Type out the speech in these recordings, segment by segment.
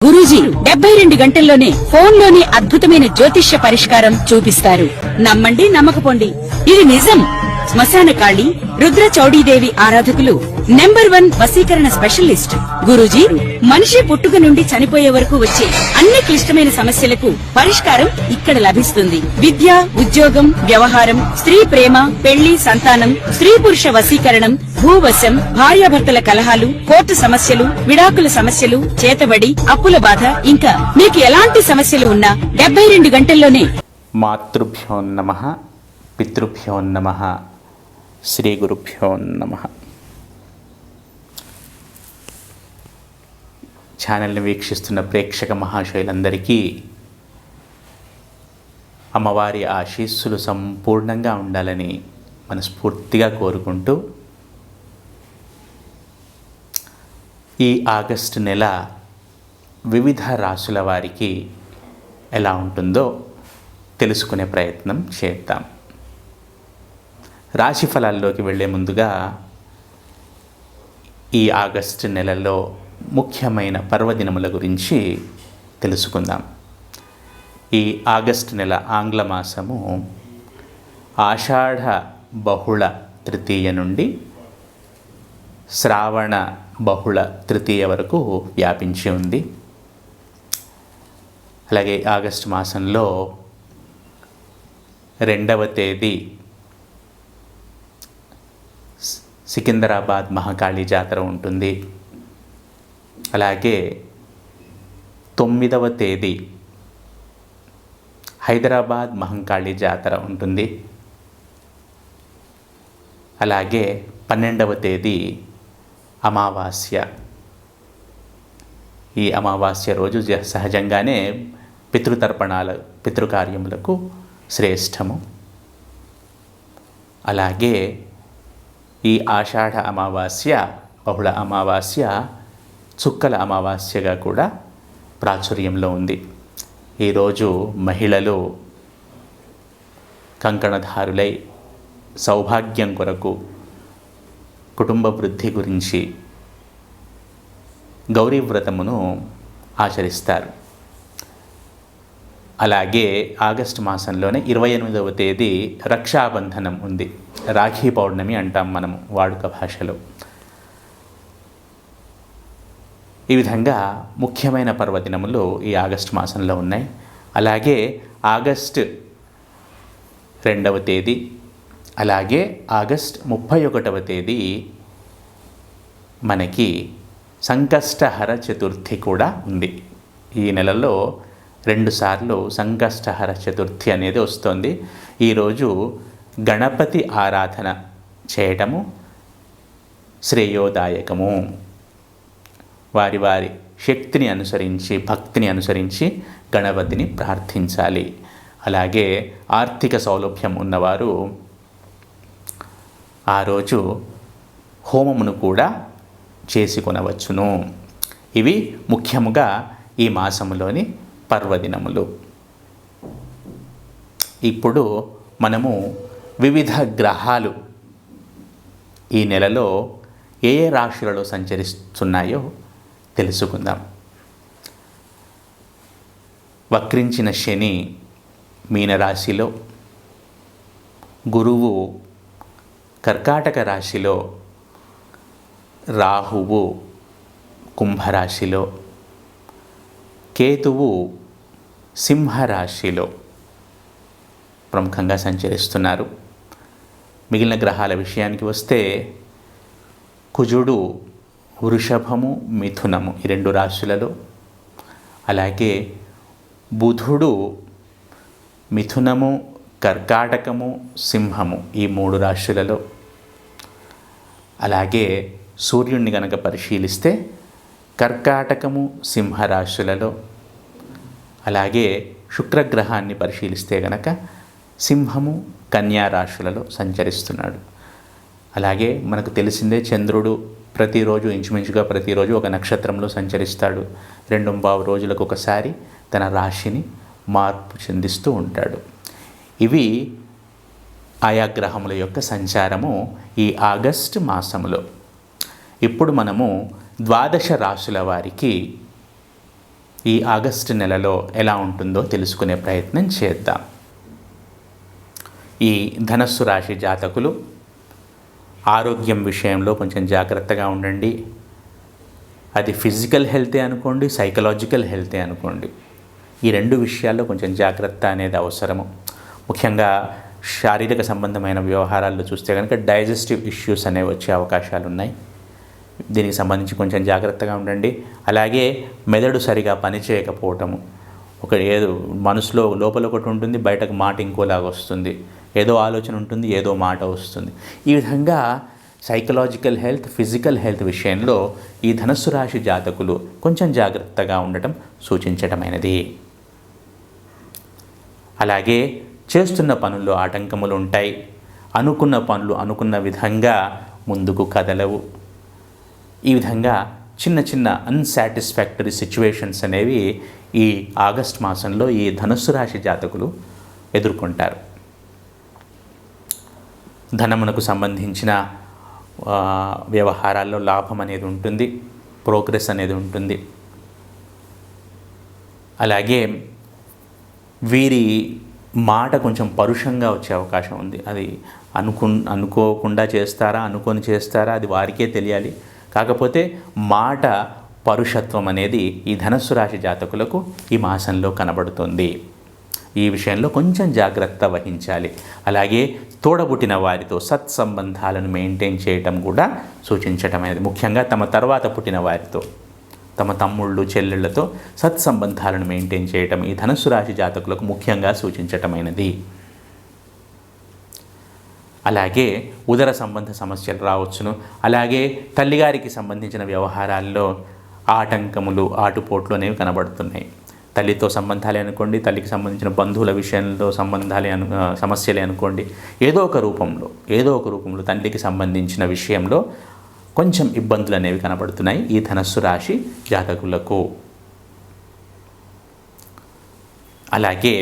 గురూజీ 72 గంటల్లోనే ఫోన్లోని అద్భుతమైన జ్యోతిష్య పరిష్కారం చూపిస్తారు. నమ్మండి, నమ్మకపోండి, ఇది నిజం. శ్మశాన కాళి రుద్ర చౌడీదేవి ఆరాధకులు నంబర్ 1 వశీకరణ స్పెషలిస్ట్ గురూజీ. మనిషి పుట్టుక నుండి చనిపోయే వరకు వచ్చే అన్ని క్లిష్టమైన సమస్యలకు పరిష్కారం ఇక్కడ లభిస్తుంది. విద్య, ఉద్యోగం, వ్యవహారం, స్త్రీ ప్రేమ, పెళ్లి, సంతానం, స్త్రీ పురుష వశీకరణం, భూవశం, భార్యాభర్తల కలహాలు, కోర్టు సమస్యలు, విడాకుల సమస్యలు, చేతబడి, అప్పుల బాధ, ఇంకా మీకు ఎలాంటి సమస్యలు ఉన్నా 72 గంటల్లోనే. మాతృభ్యో నమః, పితృభ్యో నమః, శ్రీ గురుభ్యో నమః. ఛానల్ని వీక్షిస్తున్న ప్రేక్షక మహాశయులందరికీ అమ్మవారి ఆశీస్సులు సంపూర్ణంగా ఉండాలని మనస్ఫూర్తిగా కోరుకుంటూ, ఈ ఆగస్టు నెల వివిధ రాశుల వారికి ఎలా ఉంటుందో తెలుసుకునే ప్రయత్నం చేద్దాం. రాశి ఫలాల్లోకి వెళ్ళే ముందుగా ఈ ఆగస్టు నెలలో ముఖ్యమైన పర్వదినముల గురించి తెలుసుకుందాం. ఈ ఆగస్టు నెల ఆంగ్ల మాసము ఆషాఢ బహుళ తృతీయ నుండి శ్రావణ బహుళ తృతీయ వరకు వ్యాపించి ఉంది. అలాగే ఆగస్టు మాసంలో 2వ తేదీ సికింద్రాబాద్ మహాకాళి జాతర ఉంటుంది. అలాగే 9వ తేదీ హైదరాబాద్ మహంకాళి జాతర ఉంటుంది. అలాగే 12వ తేదీ అమావాస్య. ఈ అమావాస్య రోజు సహజంగానే పితృకార్యములకు శ్రేష్టము. అలాగే ఈ ఆషాఢ అమావాస్య, బహుళ అమావాస్య, చుక్కల అమావాస్యగా కూడా ప్రాచుర్యంలో ఉంది. ఈరోజు మహిళలు కంకణధారులై సౌభాగ్యం కొరకు, కుటుంబ వృద్ధి గురించి గౌరీ వ్రతమును ఆచరిస్తారు. అలాగే ఆగస్టు మాసంలోనే 28వ తేదీ రక్షాబంధనం ఉంది. రాఖీ పౌర్ణమి అంటాం మనము వాడుక భాషలో. ఈ విధంగా ముఖ్యమైన పర్వదినములు ఈ ఆగస్టు మాసంలో ఉన్నాయి. అలాగే ఆగస్టు 2వ తేదీ, అలాగే ఆగస్టు 31వ తేదీ మనకి సంకష్టహర చతుర్థి కూడా ఉంది. ఈ నెలలో 2 సార్లు సంకష్టహర చతుర్థి అనేది వస్తుంది. ఈరోజు గణపతి ఆరాధన చేయటము శ్రేయోదాయకము. వారి వారి శక్తిని అనుసరించి, భక్తిని అనుసరించి గణపతిని ప్రార్థించాలి. అలాగే ఆర్థిక సౌలభ్యం ఉన్నవారు ఆ రోజు హోమమును కూడా చేసుకొనవచ్చును. ఇవి ముఖ్యముగా ఈ మాసములోని పర్వదినములు. ఇప్పుడు మనము వివిధ గ్రహాలు ఈ నెలలో ఏ ఏ రాశులలో సంచరిస్తున్నాయో తెలుసుకుందాం. వక్రించిన శని మీనరాశిలో, గురువు కర్కాటక రాశిలో, రాహువు కుంభరాశిలో, కేతువు సింహరాశిలో ప్రముఖంగా సంచరిస్తున్నారు. మిగిలిన గ్రహాల విషయానికి వస్తే కుజుడు వృషభము, మిథునము ఈ 2 రాశులలో, అలాగే బుధుడు మిథునము, కర్కాటకము, సింహము ఈ 3 రాశులలో, అలాగే సూర్యుడిని గనక పరిశీలిస్తే కర్కాటకము, సింహరాశులలో, అలాగే శుక్రగ్రహాన్ని పరిశీలిస్తే గనక సింహము, కన్యా రాశులలో సంచరిస్తున్నాడు. అలాగే మనకు తెలిసిందే చంద్రుడు ప్రతిరోజు ఇంచుమించుగా ప్రతిరోజు ఒక నక్షత్రంలో సంచరిస్తాడు. 2.25 రోజులకు ఒకసారి తన రాశిని మార్పు చెందిస్తూ ఉంటాడు. ఇవి ఆయా గ్రహముల యొక్క సంచారము ఈ ఆగస్టు మాసములో. ఇప్పుడు మనము 12 రాశుల వారికి ఈ ఆగస్టు నెలలో ఎలా ఉంటుందో తెలుసుకునే ప్రయత్నం చేద్దాం. ఈ ధనస్సు రాశి జాతకులు ఆరోగ్యం విషయంలో కొంచెం జాగ్రత్తగా ఉండండి. అది ఫిజికల్ హెల్తే అనుకోండి, సైకలాజికల్ హెల్తే అనుకోండి, ఈ రెండు విషయాల్లో కొంచెం జాగ్రత్త అనేది అవసరము. ముఖ్యంగా శారీరక సంబంధమైన వ్యవహారాల్లో చూస్తే కనుక డైజెస్టివ్ ఇష్యూస్ అనేవి వచ్చే అవకాశాలు ఉన్నాయి. దీనికి సంబంధించి కొంచెం జాగ్రత్తగా ఉండండి. అలాగే మెదడు సరిగా పనిచేయకపోవటము, ఏదో మనసులో లోపల ఒకటి ఉంటుంది, బయటకు మాట ఇంకోలాగా వస్తుంది, ఏదో ఆలోచన ఉంటుంది, ఏదో మాట వస్తుంది. ఈ విధంగా సైకలాజికల్ హెల్త్, ఫిజికల్ హెల్త్ విషయంలో ఈ ధనస్సు రాశి జాతకులు కొంచెం జాగ్రత్తగా ఉండటం సూచించటమైనది. అలాగే చేస్తున్న పనుల్లో ఆటంకములు ఉంటాయి. అనుకున్న పనులు అనుకున్న విధంగా ముందుకు కదలవు. ఈ విధంగా చిన్న చిన్న అన్సాటిస్ఫాక్టరీ సిచ్యువేషన్స్ అనేవి ఈ ఆగస్ట్ మాసంలో ఈ ధనుస్సు రాశి జాతకులు ఎదుర్కొంటారు. ధనమునకు సంబంధించిన వ్యవహారాల్లో లాభం అనేది ఉంటుంది, ప్రోగ్రెస్ అనేది ఉంటుంది. అలాగే వీరి మాట కొంచెం పరుషంగా వచ్చే అవకాశం ఉంది. అది అనుకోకుండా చేస్తారా, అనుకొని చేస్తారా, అది వారికే తెలియాలి. కాకపోతే మాట పరుషత్వం అనేది ఈ ధనస్సు రాశి జాతకులకు ఈ మాసంలో కనబడుతుంది. ఈ విషయంలో కొంచెం జాగ్రత్త వహించాలి. అలాగే తోడబుట్టిన వారితో సత్సంబంధాలను మెయింటైన్ చేయటం కూడా సూచించటమైనది. ముఖ్యంగా తమ తర్వాత పుట్టిన వారితో, తమ తమ్ముళ్ళు చెల్లెళ్లతో సత్సంబంధాలను మెయింటైన్ చేయటం ఈ ధనుస్సు రాశి జాతకులకు ముఖ్యంగా సూచించటమైనది. అలాగే ఉదర సంబంధ సమస్యలు రావచ్చును. అలాగే తల్లిగారికి సంబంధించిన వ్యవహారాల్లో ఆటంకములు, ఆటుపోట్లు అనేవి కనబడుతున్నాయి. తల్లితో సంబంధాలే అనుకోండి, తల్లికి సంబంధించిన బంధువుల విషయంలో సమస్యలే అనుకోండి, ఏదో ఒక రూపంలో తల్లికి సంబంధించిన విషయంలో కొంచెం ఇబ్బందులు అనేవి కనబడుతున్నాయి ఈ ధనస్సు రాశి జాతకులకు. అలాగే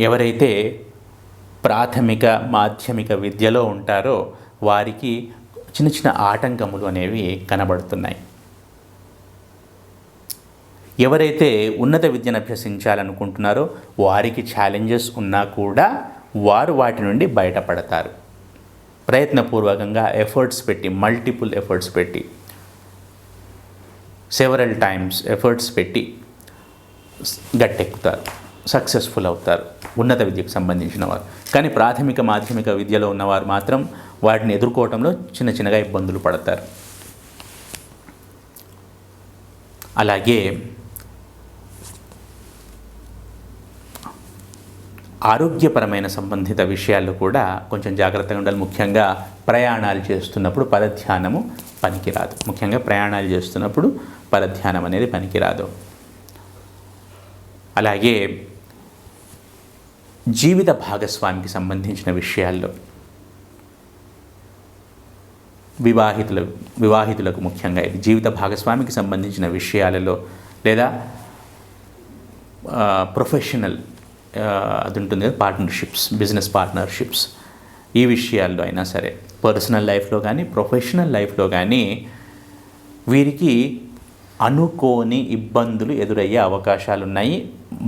ఎవరైతే ప్రాథమిక మాధ్యమిక విద్యలో ఉంటారో వారికి చిన్న చిన్న ఆటంకములు అనేవి కనబడుతున్నాయి. ఎవరైతే ఉన్నత విద్యను అభ్యసించాలనుకుంటున్నారో వారికి ఛాలెంజెస్ ఉన్నా కూడా వారు వాటి నుండి బయటపడతారు. ప్రయత్నపూర్వకంగా మల్టిపుల్ ఎఫర్ట్స్ పెట్టి సెవరల్ టైమ్స్ ఎఫర్ట్స్ పెట్టి గట్టెక్కుతారు, సక్సెస్ఫుల్ అవుతారు ఉన్నత విద్యకు సంబంధించిన వారు. కానీ ప్రాథమిక మాధ్యమిక విద్యలో ఉన్నవారు మాత్రం వాటిని ఎదుర్కోవడంలో చిన్నగా ఇబ్బందులు పడతారు. అలాగే ఆరోగ్యపరమైన సంబంధిత విషయాల్లో కూడా కొంచెం జాగ్రత్తగా ఉండాలి. ముఖ్యంగా ప్రయాణాలు చేస్తున్నప్పుడు పరధ్యానం అనేది పనికిరాదు. అలాగే జీవిత భాగస్వామికి సంబంధించిన విషయాల్లో వివాహితులకు ముఖ్యంగా ఇది జీవిత భాగస్వామికి సంబంధించిన విషయాలలో లేదా ప్రొఫెషనల్ అది ఉంటుంది కదా, పార్ట్నర్షిప్స్, బిజినెస్ పార్ట్నర్షిప్స్, ఈ విషయాల్లో అయినా సరే పర్సనల్ లైఫ్లో కానీ ప్రొఫెషనల్ లైఫ్లో కానీ వీరికి అనుకోని ఇబ్బందులు ఎదురయ్యే అవకాశాలు ఉన్నాయి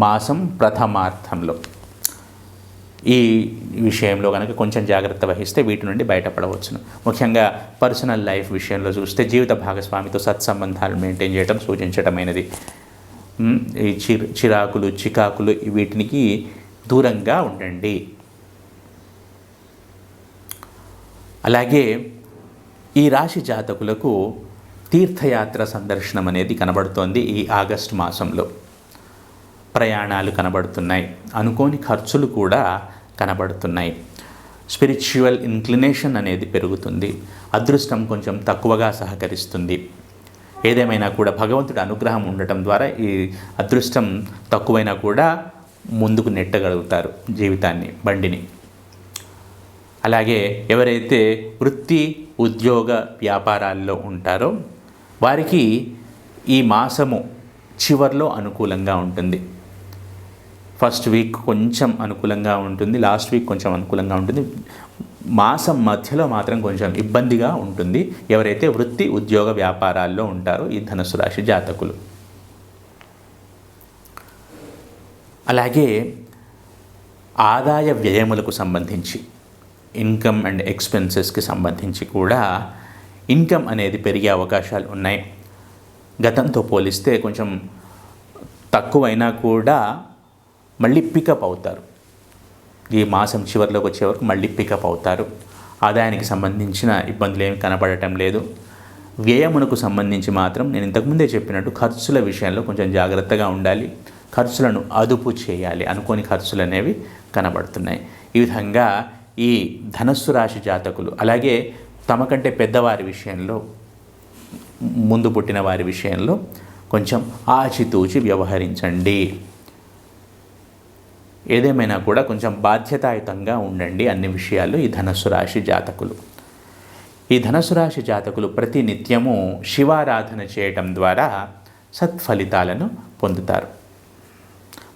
మాసం ప్రథమార్థంలో. ఈ విషయంలో కనుక కొంచెం జాగ్రత్త వహిస్తే వీటి నుండి బయటపడవచ్చును. ముఖ్యంగా పర్సనల్ లైఫ్ విషయంలో చూస్తే జీవిత భాగస్వామితో సత్సంబంధాలు మెయింటైన్ చేయడం సూచించటమైనది. ఈ చికాకులు వీటికి దూరంగా ఉండండి. అలాగే ఈ రాశి జాతకులకు తీర్థయాత్ర సందర్శనం అనేది కనబడుతోంది ఈ ఆగస్టు మాసంలో. ప్రయాణాలు కనబడుతున్నాయి, అనుకోని ఖర్చులు కూడా కనబడుతున్నాయి. స్పిరిచువల్ ఇంక్లినేషన్ అనేది పెరుగుతుంది. అదృష్టం కొంచెం తక్కువగా సహకరిస్తుంది. ఏదేమైనా కూడా భగవంతుడి అనుగ్రహం ఉండటం ద్వారా ఈ అదృష్టం తక్కువైనా కూడా ముందుకు నెట్టగలుగుతారు బండిని. అలాగే ఎవరైతే వృత్తి, ఉద్యోగ, వ్యాపారాల్లో ఉంటారో వారికి ఈ మాసము చివర్లో అనుకూలంగా ఉంటుంది. ఫస్ట్ వీక్ కొంచెం అనుకూలంగా ఉంటుంది, లాస్ట్ వీక్ కొంచెం అనుకూలంగా ఉంటుంది. మాసం మధ్యలో మాత్రం కొంచెం ఇబ్బందిగా ఉంటుంది ఎవరైతే వృత్తి, ఉద్యోగ, వ్యాపారాల్లో ఉంటారో ఈ ధనుస్సు రాశి జాతకులు. అలాగే ఆదాయ వ్యయములకు సంబంధించి ఇన్కమ్ అండ్ ఎక్స్పెన్సెస్కి సంబంధించి కూడా ఇన్కమ్ అనేది పెరిగే అవకాశాలు ఉన్నాయి. గతంతో పోలిస్తే కొంచెం తక్కువైనా కూడా మళ్ళీ పికప్ అవుతారు. ఈ మాసం చివరిలోకి వచ్చే వరకు మళ్ళీ పికప్ అవుతారు. ఆదాయానికి సంబంధించిన ఇబ్బందులు ఏమి కనపడటం లేదు. వ్యయమునకు సంబంధించి మాత్రం నేను ఇంతకుముందే చెప్పినట్టు ఖర్చుల విషయంలో కొంచెం జాగ్రత్తగా ఉండాలి. ఖర్చులను అదుపు చేయాలి. అనుకోని ఖర్చులు అనేవి కనబడుతున్నాయి. ఈ విధంగా ఈ ధనస్సు రాశి జాతకులు, అలాగే తమకంటే పెద్దవారి విషయంలో, ముందు పుట్టిన వారి విషయంలో కొంచెం ఆచితూచి వ్యవహరించండి. ఏదేమైనా కూడా కొంచెం బాధ్యతాయుతంగా ఉండండి అన్ని విషయాలు ఈ ధనస్సు రాశి జాతకులు. ఈ ధనస్సు రాశి జాతకులు ప్రతి నిత్యము శివారాధన చేయటం ద్వారా సత్ఫలితాలను పొందుతారు.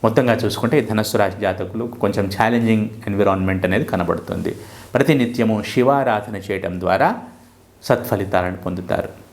మొత్తంగా చూసుకుంటే ఈ ధనస్సు రాశి జాతకులు కొంచెం ఛాలెంజింగ్ ఎన్విరాన్మెంట్ అనేది కనబడుతుంది. ప్రతి నిత్యము శివారాధన చేయటం ద్వారా సత్ఫలితాలను పొందుతారు.